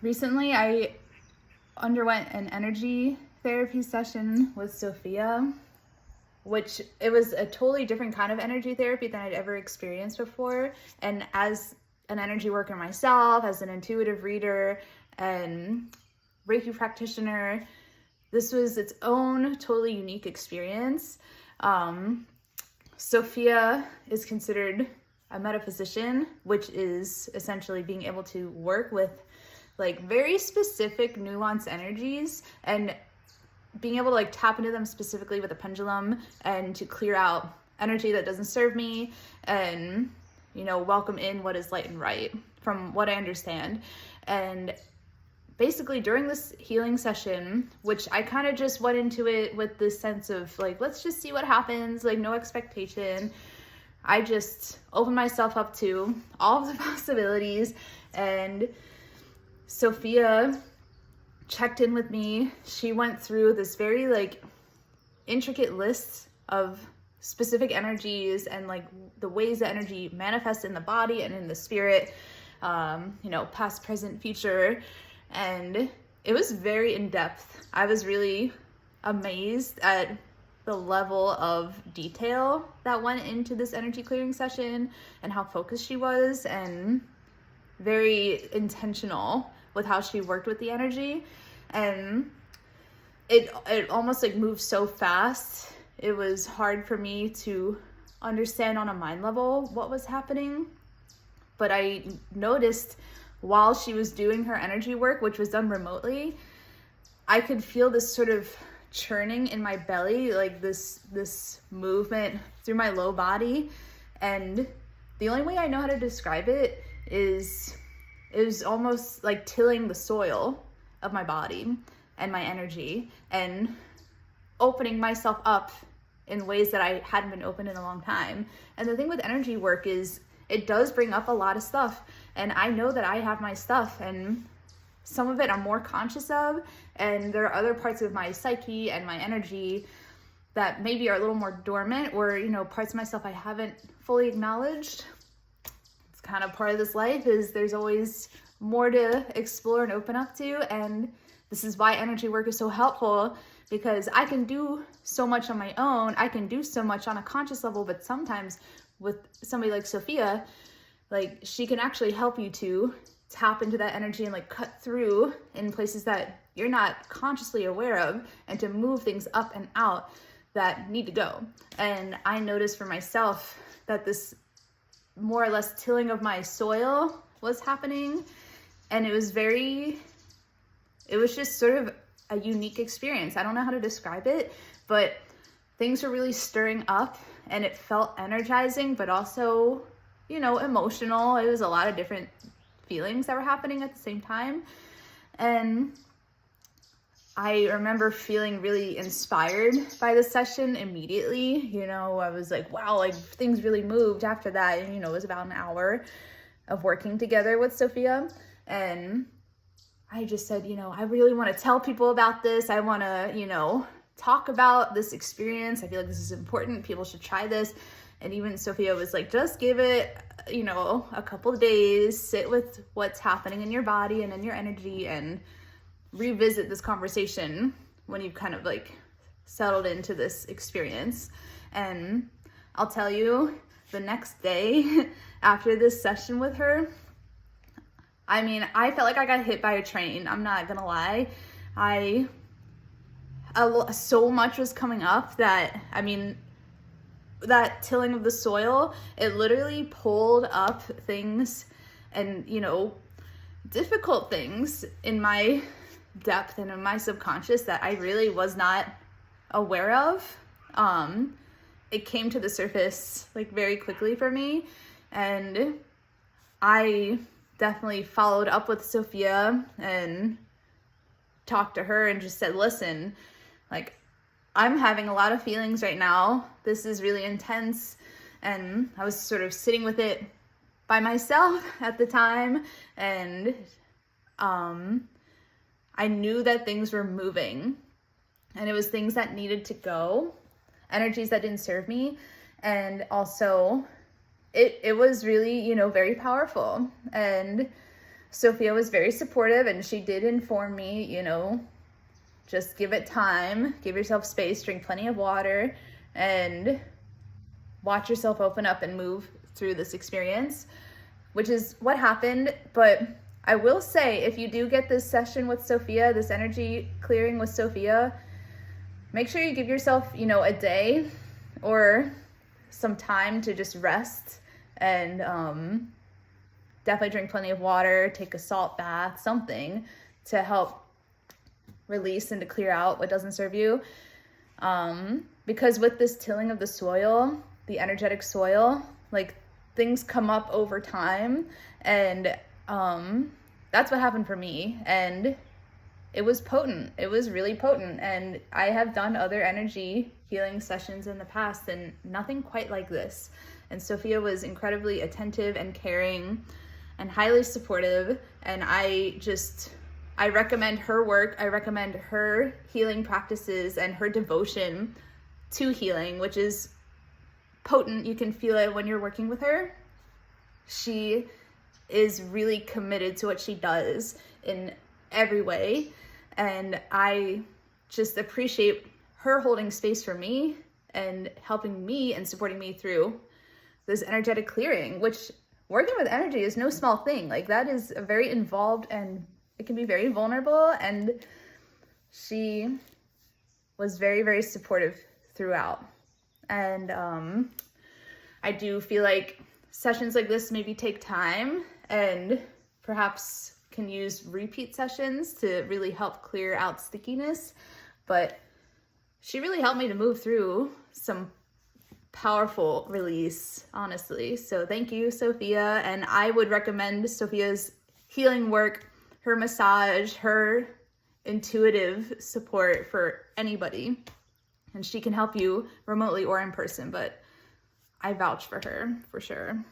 Recently, I underwent an energy therapy session with Sophia, which it was a totally different kind of energy therapy than I'd ever experienced before. And as an energy worker myself, as an intuitive reader and Reiki practitioner, this was its own totally unique experience. Sophia is considered a metaphysician, which is essentially being able to work with like very specific nuanced energies and being able to like tap into them specifically with a pendulum and to clear out energy that doesn't serve me and, you know, welcome in what is light and right from what I understand. And basically during this healing session, which I kind of just went into it with this sense of like, let's just see what happens, like no expectation. I just opened myself up to all of the possibilities, and Sophia checked in with me. She went through this very like intricate list of specific energies and like the ways that energy manifests in the body and in the spirit, you know, past, present, future. And it was very in-depth. I was really amazed at the level of detail that went into this energy clearing session and how focused she was and very intentional with how she worked with the energy. And it almost like moved so fast. It was hard for me to understand on a mind level what was happening. But I noticed while she was doing her energy work, which was done remotely, I could feel this sort of churning in my belly, like this movement through my low body. And the only way I know how to describe it is it was almost like tilling the soil of my body and my energy and opening myself up in ways that I hadn't been open in a long time. And the thing with energy work is it does bring up a lot of stuff. And I know that I have my stuff, and some of it I'm more conscious of. And there are other parts of my psyche and my energy that maybe are a little more dormant, or, you know, parts of myself I haven't fully acknowledged. It's kind of part of this life, is there's always more to explore and open up to. And this is why energy work is so helpful, because I can do so much on my own. I can do so much on a conscious level, but sometimes with somebody like Sophia, like she can actually help you to tap into that energy and like cut through in places that you're not consciously aware of, and to move things up and out that need to go. And I noticed for myself that this more or less tilling of my soil was happening. And it was just sort of a unique experience. I don't know how to describe it, but things were really stirring up and it felt energizing, but also, you know, emotional. It was a lot of different feelings that were happening at the same time. And I remember feeling really inspired by the session immediately. You know, I was like, wow, like things really moved after that. And, you know, it was about an hour of working together with Sophia. And I just said, you know, I really want to tell people about this. I want to, you know, talk about this experience. I feel like this is important. People should try this. And even Sophia was like, just give it, you know, a couple of days, sit with what's happening in your body and in your energy, and revisit this conversation when you've kind of like settled into this experience. And I'll tell you, the next day after this session with her, I mean, I felt like I got hit by a train. I'm not gonna lie. So much was coming up that, I mean, that tilling of the soil, it literally pulled up things and, you know, difficult things in my depth and in my subconscious that I really was not aware of. It came to the surface like very quickly for me, and I definitely followed up with Sophia and talked to her and just said, listen, like, I'm having a lot of feelings right now. This is really intense. And I was sort of sitting with it by myself at the time. And I knew that things were moving, and it was things that needed to go, energies that didn't serve me. And also it was really, you know, very powerful. And Sophia was very supportive, and she did inform me, you know, just give it time, give yourself space, drink plenty of water, and watch yourself open up and move through this experience, which is what happened. But I will say, if you do get this session with Sophia, this energy clearing with Sophia, make sure you give yourself, you know, a day or some time to just rest, and definitely drink plenty of water, take a salt bath, something to help release and to clear out what doesn't serve you. Because with this tilling of the soil, the energetic soil, like, things come up over time, and that's what happened for me, and it was potent. It was really potent, and I have done other energy healing sessions in the past, and nothing quite like this. And Sophia was incredibly attentive and caring and highly supportive, and I recommend her work. I recommend her healing practices and her devotion to healing, which is potent. You can feel it when you're working with her. She is really committed to what she does in every way, and I just appreciate her holding space for me and helping me and supporting me through this energetic clearing, which working with energy is no small thing. Like, that is a very involved, and it can be very vulnerable, and she was very, very supportive throughout. And I do feel like sessions like this maybe take time, and perhaps can use repeat sessions to really help clear out stickiness, but she really helped me to move through some powerful release, honestly. So thank you, Sophia. And I would recommend Sophia's healing work, her massage, her intuitive support for anybody. And she can help you remotely or in person, but I vouch for her for sure.